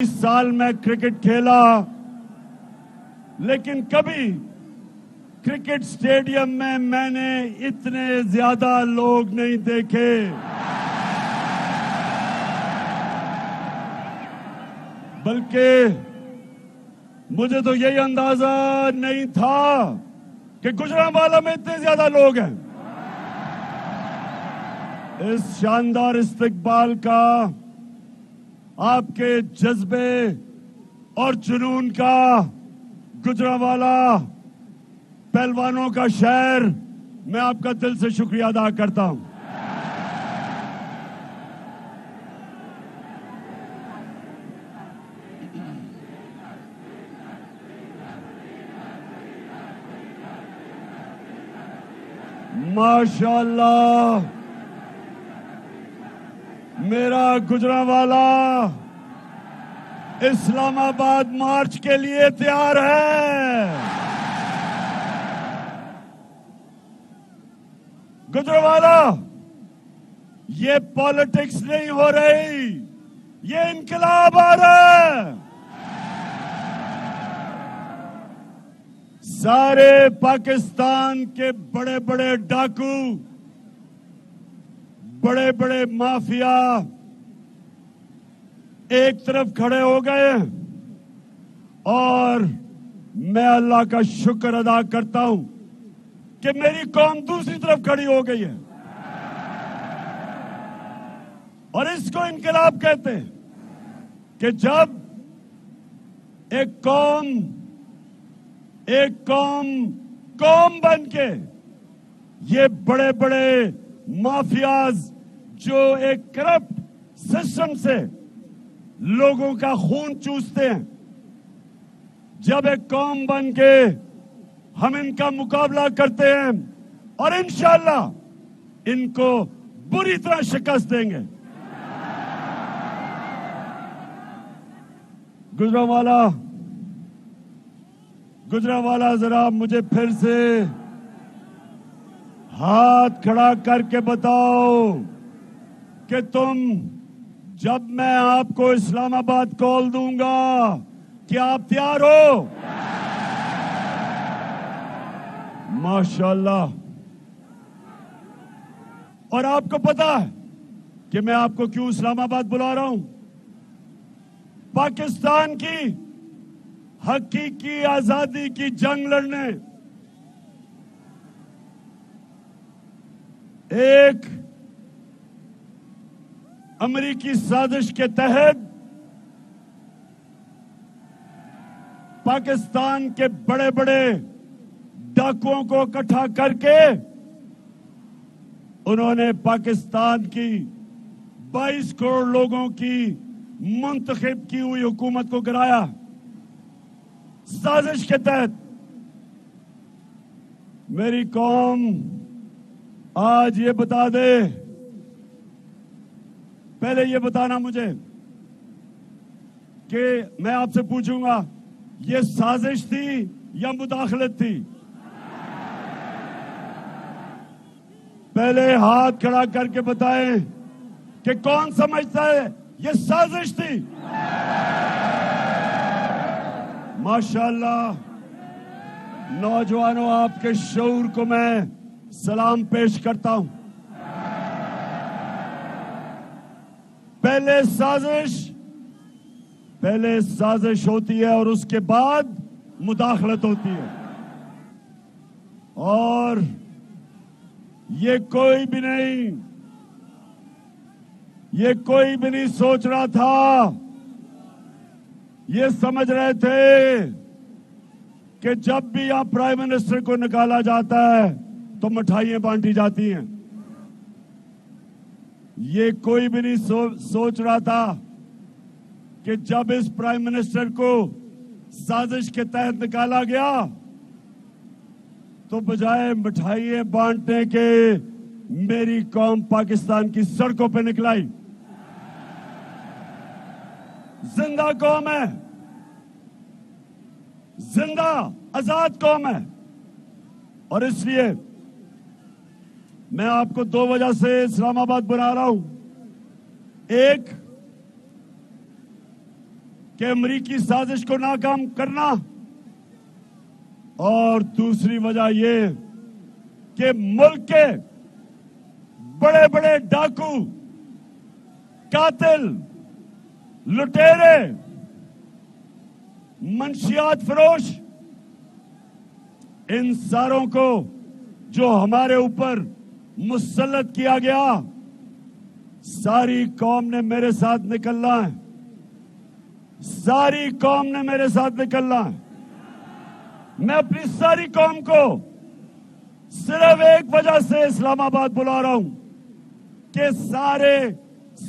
اس سال میں کرکٹ کھیلا لیکن کبھی کرکٹ سٹیڈیم میں نے اتنے زیادہ لوگ نہیں دیکھے۔ بلکہ مجھے تو یہی اندازہ نہیں تھا کہ گوجرانوالہ میں اتنے زیادہ لوگ ہیں۔ اس شاندار استقبال کا، آپ کے جذبے اور جنون کا، گوجرانوالہ پہلوانوں کا شہر، میں آپ کا دل سے شکریہ ادا کرتا ہوں۔ ماشاءاللہ، میرا گوجرانوالہ اسلام آباد مارچ کے لیے تیار ہے۔ گوجرانوالہ، یہ پالیٹکس نہیں ہو رہی، یہ انقلاب آ رہا ہے۔ سارے پاکستان کے بڑے بڑے ڈاکو، بڑے بڑے مافیا ایک طرف کھڑے ہو گئے اور میں اللہ کا شکر ادا کرتا ہوں کہ میری قوم دوسری طرف کھڑی ہو گئی ہے، اور اس کو انقلاب کہتے ہیں کہ جب ایک قوم بن کے یہ بڑے بڑے مافیاز جو ایک کرپٹ سسٹم سے لوگوں کا خون چوستے ہیں، جب ایک قوم بن کے ہم ان کا مقابلہ کرتے ہیں اور انشاءاللہ ان کو بری طرح شکست دیں گے۔ گوجرانوالہ ذرا مجھے پھر سے ہاتھ کھڑا کر کے بتاؤ کہ تم، جب میں آپ کو اسلام آباد کال دوں گا، کیا آپ تیار ہو؟ ماشاءاللہ۔ اور آپ کو پتا ہے کہ میں آپ کو کیوں اسلام آباد بلا رہا ہوں؟ پاکستان کی حقیقی آزادی کی جنگ لڑنے، ایک امریکی سازش کے تحت پاکستان کے بڑے بڑے ڈاکوؤں کو اکٹھا کر کے انہوں نے پاکستان کی 22 کروڑ لوگوں کی منتخب کی ہوئی حکومت کو گرایا۔ سازش کے تحت میری قوم آج یہ بتا دے، پہلے یہ بتانا مجھے کہ میں آپ سے پوچھوں گا، یہ سازش تھی یا مداخلت تھی؟ پہلے ہاتھ کھڑا کر کے بتائیں کہ کون سمجھتا ہے یہ سازش تھی؟ ماشاءاللہ۔ نوجوانوں، آپ کے شعور کو میں سلام پیش کرتا ہوں۔ پہلے سازش ہوتی ہے اور اس کے بعد مداخلت ہوتی ہے، اور یہ کوئی بھی نہیں سوچ رہا تھا، یہ سمجھ رہے تھے کہ جب بھی یہاں پرائم منسٹر کو نکالا جاتا ہے تو مٹھائیاں بانٹی جاتی ہیں۔ یہ کوئی بھی نہیں سوچ رہا تھا کہ جب اس پرائم منسٹر کو سازش کے تحت نکالا گیا تو بجائے مٹھائیاں بانٹنے کے میری قوم پاکستان کی سڑکوں پہ نکلائی۔ زندہ قوم ہے، زندہ آزاد قوم ہے، اور اس لیے میں آپ کو 2 وجہ سے اسلام آباد بنا رہا ہوں۔ ایک، کہ امریکی سازش کو ناکام کرنا، اور دوسری وجہ یہ کہ ملک کے بڑے بڑے ڈاکو، قاتل، لٹیرے، منشیات فروش، ان ساروں کو جو ہمارے اوپر مسلط کیا گیا، ساری قوم نے میرے ساتھ نکلنا ہے، ساری قوم نے میرے ساتھ نکلنا ہے۔ میں اپنی ساری قوم کو صرف ایک وجہ سے اسلام آباد بلا رہا ہوں کہ سارے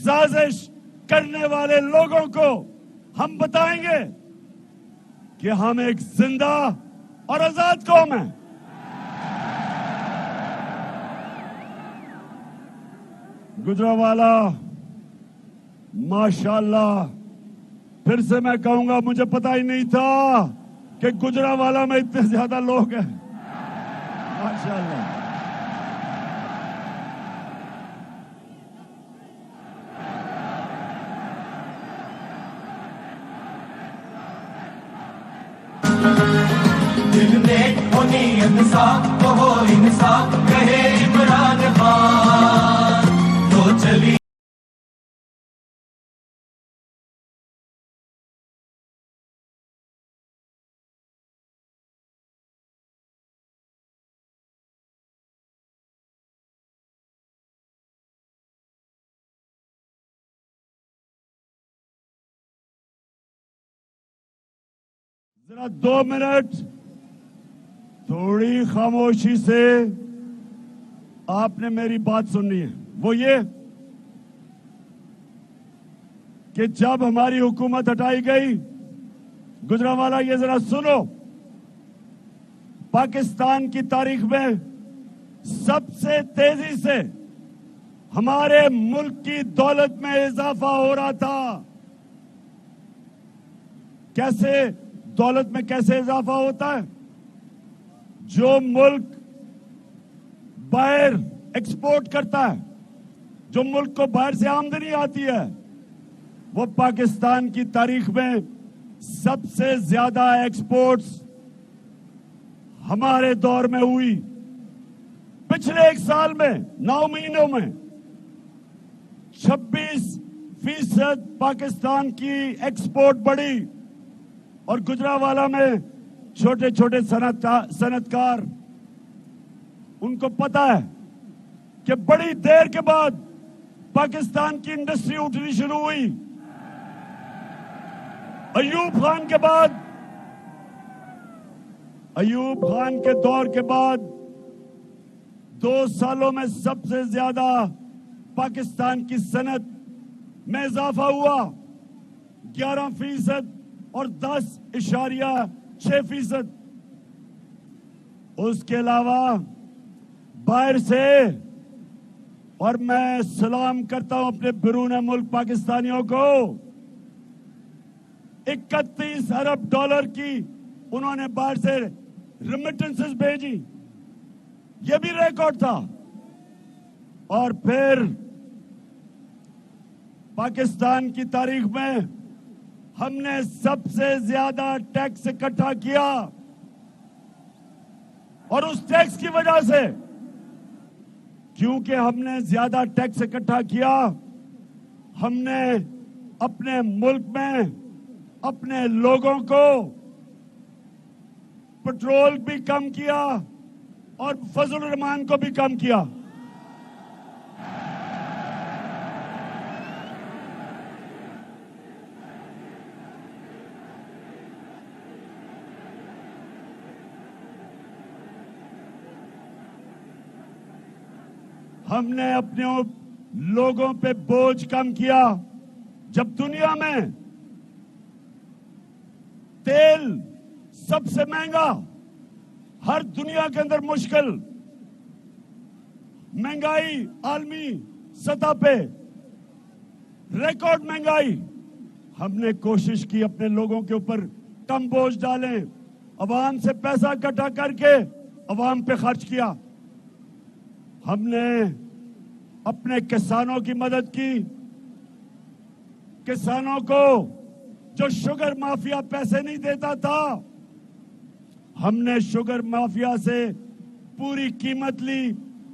سازش کرنے والے لوگوں کو ہم بتائیں گے کہ ہم ایک زندہ اور آزاد قوم ہیں۔ گجرانوالہ ماشاءاللہ، پھر سے میں کہوں گا، مجھے پتا ہی نہیں تھا کہ گجرانوالہ میں اتنے زیادہ لوگ ہیں، ماشاءاللہ۔ دل نیک ہو نیت صاف ہو انصاف کہے عمران خان تو چلی ذرا 2 منٹ تھوڑی خاموشی سے آپ نے میری بات سننی ہے۔ وہ یہ کہ جب ہماری حکومت ہٹائی گئی، گجرانوالہ یہ ذرا سنو، پاکستان کی تاریخ میں سب سے تیزی سے ہمارے ملک کی دولت میں اضافہ ہو رہا تھا۔ کیسے دولت میں کیسے اضافہ ہوتا ہے؟ جو ملک باہر ایکسپورٹ کرتا ہے، جو ملک کو باہر سے آمدنی آتی ہے، وہ پاکستان کی تاریخ میں سب سے زیادہ ایکسپورٹس ہمارے دور میں ہوئی۔ پچھلے 1 سال میں 9 مہینوں میں 26% پاکستان کی ایکسپورٹ بڑھی، اور گجرانوالہ میں چھوٹے چھوٹے صنعتکار، ان کو پتا ہے کہ بڑی دیر کے بعد پاکستان کی انڈسٹری اٹھنی شروع ہوئی۔ ایوب خان کے بعد، ایوب خان کے دور کے بعد 2 سالوں میں سب سے زیادہ پاکستان کی صنعت میں اضافہ ہوا، 11% اور 10.6%۔ اس کے علاوہ باہر سے، اور میں سلام کرتا ہوں اپنے بیرون ملک پاکستانیوں کو، 31 ارب ڈالر کی انہوں نے باہر سے ریمیٹنسز بھیجی، یہ بھی ریکارڈ تھا۔ اور پھر پاکستان کی تاریخ میں ہم نے سب سے زیادہ ٹیکس اکٹھا کیا، اور اس ٹیکس کی وجہ سے، کیونکہ ہم نے زیادہ ٹیکس اکٹھا کیا، ہم نے اپنے ملک میں اپنے لوگوں کو پٹرول بھی کم کیا اور فضل الرحمان کو بھی کم کیا۔ ہم نے اپنے لوگوں پہ بوجھ کم کیا۔ جب دنیا میں تیل سب سے مہنگا، ہر دنیا کے اندر مشکل، مہنگائی عالمی سطح پہ ریکارڈ مہنگائی، ہم نے کوشش کی اپنے لوگوں کے اوپر کم بوجھ ڈالیں، عوام سے پیسہ اکٹھا کر کے عوام پہ خرچ کیا۔ ہم نے اپنے کسانوں کی مدد کی، کسانوں کو جو شوگر مافیا پیسے نہیں دیتا تھا، ہم نے شوگر مافیا سے پوری قیمت لی،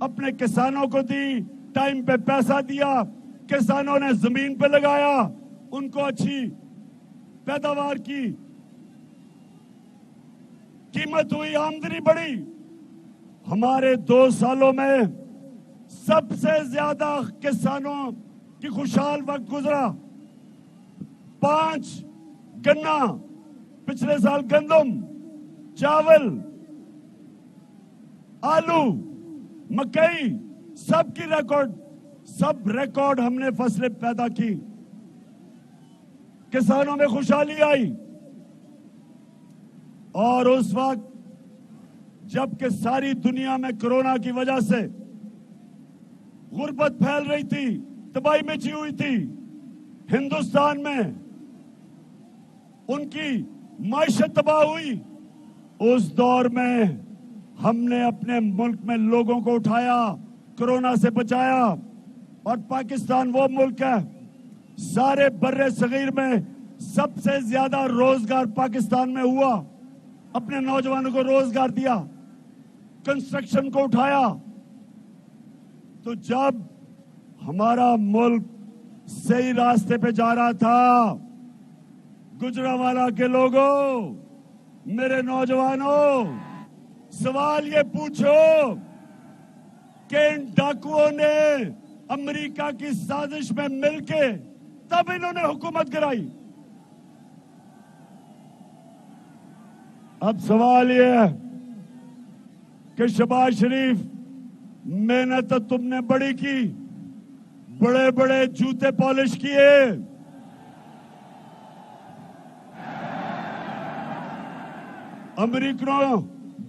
اپنے کسانوں کو دی، ٹائم پہ پیسہ دیا، کسانوں نے زمین پہ لگایا، ان کو اچھی پیداوار کی، قیمت ہوئی، آمدنی بڑھی۔ ہمارے 2 سالوں میں سب سے زیادہ کسانوں کی خوشحال وقت گزرا۔ 5 گنا، پچھلے سال گندم، چاول، آلو، مکئی، سب کی ریکارڈ ہم نے فصلیں پیدا کی، کسانوں میں خوشحالی آئی۔ اور اس وقت جبکہ ساری دنیا میں کورونا کی وجہ سے غربت پھیل رہی تھی، تباہی مچی ہوئی تھی، ہندوستان میں ان کی معیشت تباہ ہوئی، اس دور میں ہم نے اپنے ملک میں لوگوں کو اٹھایا، کورونا سے بچایا۔ اور پاکستان وہ ملک ہے، سارے بر صغیر میں سب سے زیادہ روزگار پاکستان میں ہوا، اپنے نوجوانوں کو روزگار دیا، کنسٹرکشن کو اٹھایا۔ تو جب ہمارا ملک صحیح راستے پہ جا رہا تھا، گجرانوالہ کے لوگوں، میرے نوجوانوں، سوال یہ پوچھو کہ ان ڈاکوؤں نے امریکہ کی سازش میں مل کے تب انہوں نے حکومت کرائی۔ اب سوال یہ ہے کہ شہباز شریف، محنت تو تم نے بڑی کی، بڑے بڑے جوتے پالش کیے، امریکنوں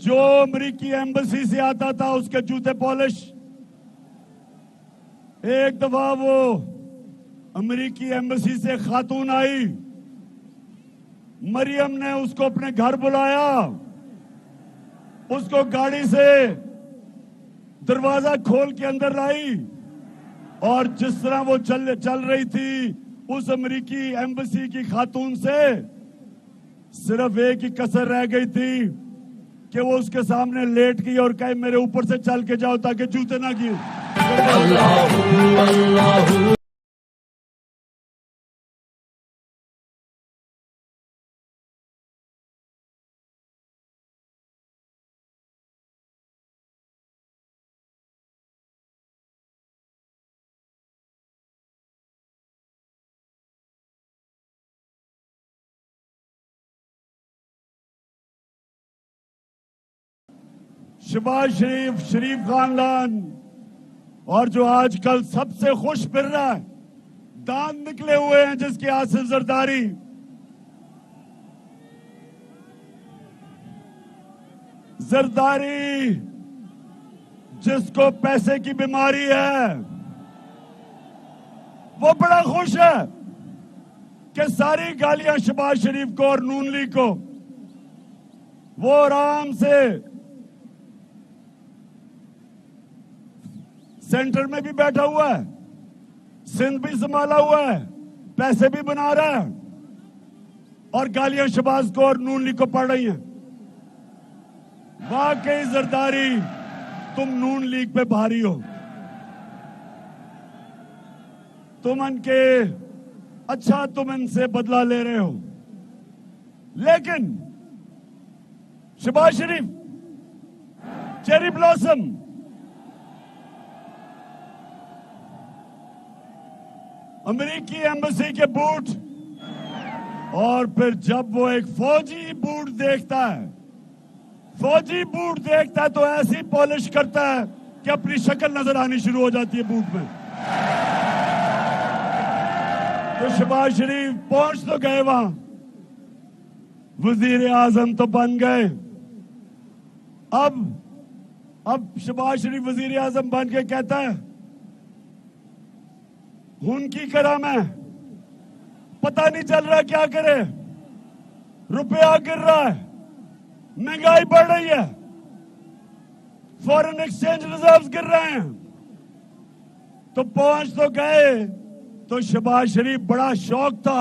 جو امریکی ایمبسی سے آتا تھا اس کے جوتے پالش۔ ایک دفعہ وہ امریکی ایمبسی سے خاتون آئی، مریم نے اس کو اپنے گھر بلایا، اس کو گاڑی سے دروازہ کھول کے اندر لائی، اور جس طرح وہ چل رہی تھی اس امریکی ایمبسی کی خاتون سے صرف ایک ہی کسر رہ گئی تھی کہ وہ اس کے سامنے لیٹ گئی اور کہے میرے اوپر سے چل کے جاؤ تاکہ جوتے نہ گریں۔ شہباز شریف خاندان، اور جو آج کل سب سے خوش پھر رہا ہے، دانت نکلے ہوئے ہیں جس کے ہاتھ سے زرداری، جس کو پیسے کی بیماری ہے، وہ بڑا خوش ہے کہ ساری گالیاں شہباز شریف کو اور نون لیگ کو، وہ آرام سے سینٹر میں بھی بیٹھا ہوا ہے، سندھ بھی سنبھالا ہوا ہے، پیسے بھی بنا رہا ہے، اور گالیاں شہباز کو اور نون لیگ کو پڑ رہی ہیں۔ واقعی زرداری، تم نون لیگ پہ بھاری ہو، تم ان سے بدلہ لے رہے ہو، لیکن شہباز شریف چیری بلاسم، امریکی ایمبسی کے بوٹ، اور پھر جب وہ ایک فوجی بوٹ دیکھتا ہے تو ایسی پالش کرتا ہے کہ اپنی شکل نظر آنی شروع ہو جاتی ہے بوٹ میں۔ تو شہباز شریف پہنچ تو گئے وہاں، وزیر اعظم تو بن گئے، اب شہباز شریف وزیر اعظم بن کے کہتا ہے ہن کی کرا میں، پتہ نہیں چل رہا کیا کرے، روپیہ گر رہا ہے، مہنگائی بڑھ رہی ہے، فورن ایکسچینج ریزروز گر رہے ہیں۔ تو پہنچ تو گئے، تو شہباز شریف بڑا شوق تھا